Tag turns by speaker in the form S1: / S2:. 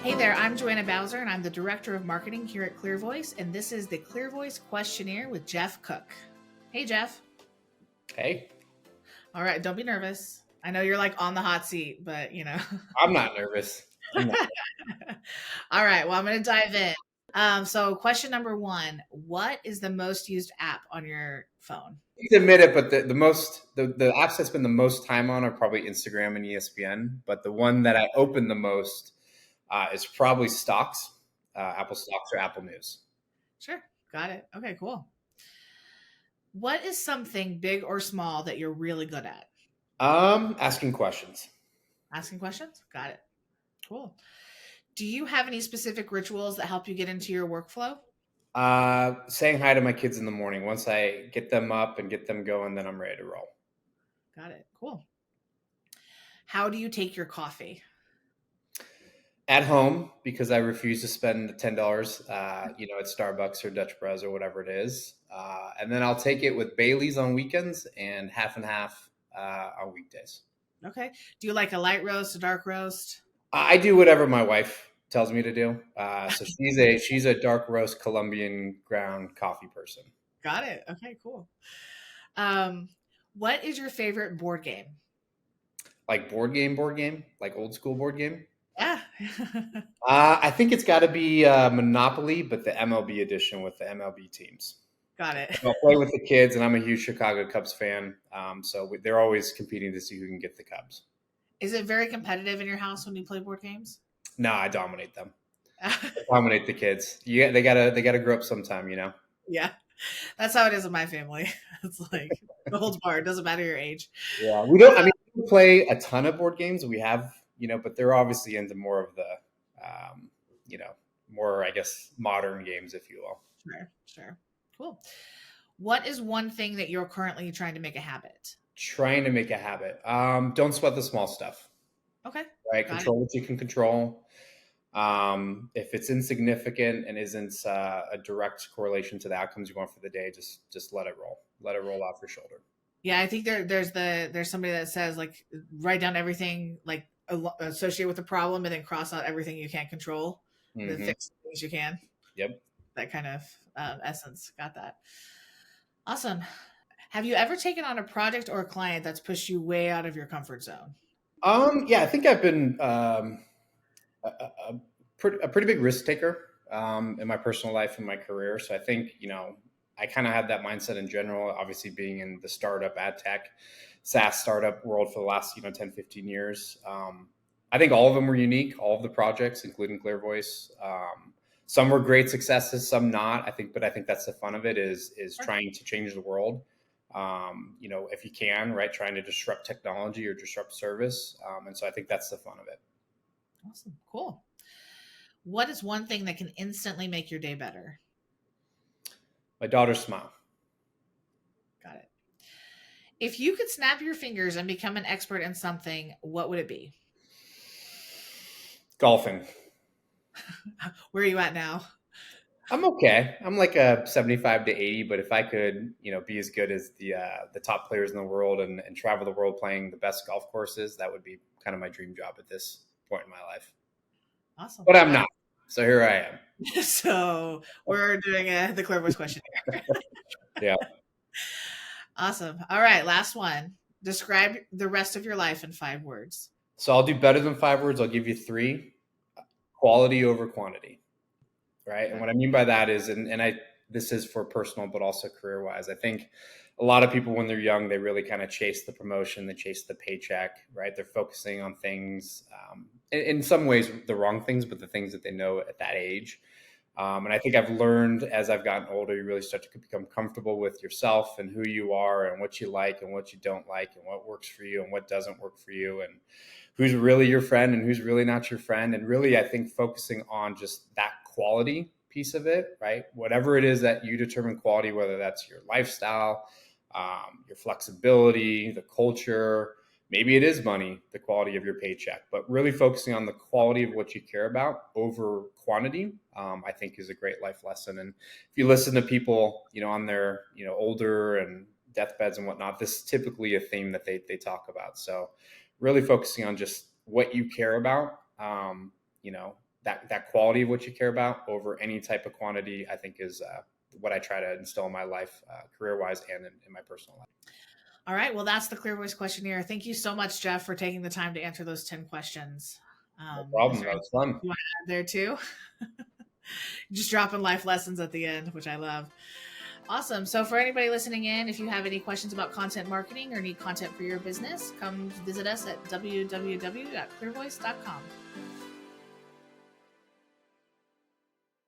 S1: Hey there, I'm Joanna Bowser, and I'm the Director of Marketing here at ClearVoice, and this is the ClearVoice Questionnaire with Jeff Cook. Hey, Jeff.
S2: Hey,
S1: All right, don't be nervous. I know you're like on the hot seat, but you know.
S2: I'm not nervous. I'm not.
S1: All right, well, I'm going to dive in. So, question number one: what is the most used app on your phone?
S2: To admit it, but the apps I spend the most time on are probably Instagram and ESPN. But the one that I open the most is probably stocks, Apple stocks or Apple News.
S1: Sure, got it. Okay, cool. What is something big or small that you're really good at?
S2: Asking questions.
S1: Asking questions? Got it. Cool. Do you have any specific rituals that help you get into your workflow?
S2: Saying hi to my kids in the morning. Once I get them up and get them going, then I'm ready to roll.
S1: Got it. Cool. How do you take your coffee?
S2: At home, because I refuse to spend the $10, at Starbucks or Dutch Bros or whatever it is, and then I'll take it with Bailey's on weekends and half on weekdays.
S1: Okay. Do you like a light roast, a dark roast?
S2: I do whatever my wife tells me to do. So she's a dark roast Colombian ground coffee person.
S1: Got it. Okay, cool. Um, what is your favorite board game?
S2: Like board game, like old school board game.
S1: Yeah.
S2: I think it's got to be Monopoly, but the MLB edition with the MLB teams.
S1: Got it.
S2: I'll play with the kids, and I'm a huge Chicago Cubs fan. They're always competing to see who can get the Cubs.
S1: Is it very competitive in your house when you play board games?
S2: No, I dominate them. I dominate the kids. Yeah, they gotta grow up sometime, you know.
S1: Yeah. That's how it is in my family. It's like the whole bar. It doesn't matter your age.
S2: Yeah, we don't. I mean, we don't play a ton of board games. We have, but they're obviously into more of the, um, more I guess modern games, if you will.
S1: Sure. Sure. Cool. What is one thing that you're currently trying to make a habit?
S2: Trying to make a habit. Don't sweat the small stuff.
S1: Okay.
S2: Right,
S1: Got it.
S2: control what you can control. If it's insignificant and isn't a direct correlation to the outcomes you want for the day, just let it roll. Let it roll off your shoulder.
S1: Yeah, I think there's somebody that says like write down everything like associated with the problem and then cross out everything you can't control, then
S2: Mm-hmm.
S1: fix things you can.
S2: Yep.
S1: That kind of essence. Got that. Awesome. Have you ever taken on a project or a client that's pushed you way out of your comfort zone?
S2: Yeah, I think I've been a pretty big risk taker in my personal life and my career. So I think, I kind of had that mindset in general, obviously being in the startup ad tech, SaaS startup world for the last, 10, 15 years. I think all of them were unique, all of the projects, including ClearVoice. Some were great successes, some not. But I think that's the fun of it is trying to change the world. If you can, right, trying to disrupt technology or disrupt service. And so I think that's the fun of it.
S1: Awesome. Cool. What is one thing that can instantly make your day better?
S2: My daughter's smile.
S1: Got it. If you could snap your fingers and become an expert in something, what would it be?
S2: Golfing.
S1: Where are you at now?
S2: I'm okay. I'm like a 75 to 80, but if I could, be as good as the top players in the world and travel the world playing the best golf courses, that would be kind of my dream job at this point in my life.
S1: Awesome.
S2: But I'm not. So here I am.
S1: So we're doing the ClearVoice questionnaire.
S2: Yeah.
S1: Awesome. All right, last one. Describe the rest of your life in 5 words.
S2: So I'll do better than 5 words. I'll give you 3. Quality over quantity. Right. And what I mean by that is, this is for personal, but also career wise. I think a lot of people when they're young, they really kind of chase the promotion, they chase the paycheck, right? They're focusing on things, in some ways, the wrong things, but the things that they know at that age. And I think I've learned as I've gotten older, you really start to become comfortable with yourself and who you are and what you like and what you don't like and what works for you and what doesn't work for you and who's really your friend and who's really not your friend. And really, I think focusing on just that quality piece of it, right? Whatever it is that you determine quality, whether that's your lifestyle, your flexibility, the culture, maybe it is money, the quality of your paycheck, but really focusing on the quality of what you care about over quantity, I think is a great life lesson. And if you listen to people, on their, older and deathbeds and whatnot, this is typically a theme that they talk about. So really focusing on just what you care about, that quality of what you care about over any type of quantity, I think is what I try to instill in my life, career-wise and in my personal life.
S1: All right. Well, that's the ClearVoice Questionnaire. Thank you so much, Jeff, for taking the time to answer those 10 questions.
S2: No problem. That was fun.
S1: You want to add there too? Just dropping life lessons at the end, which I love. Awesome. So for anybody listening in, if you have any questions about content marketing or need content for your business, come visit us at www.clearvoice.com.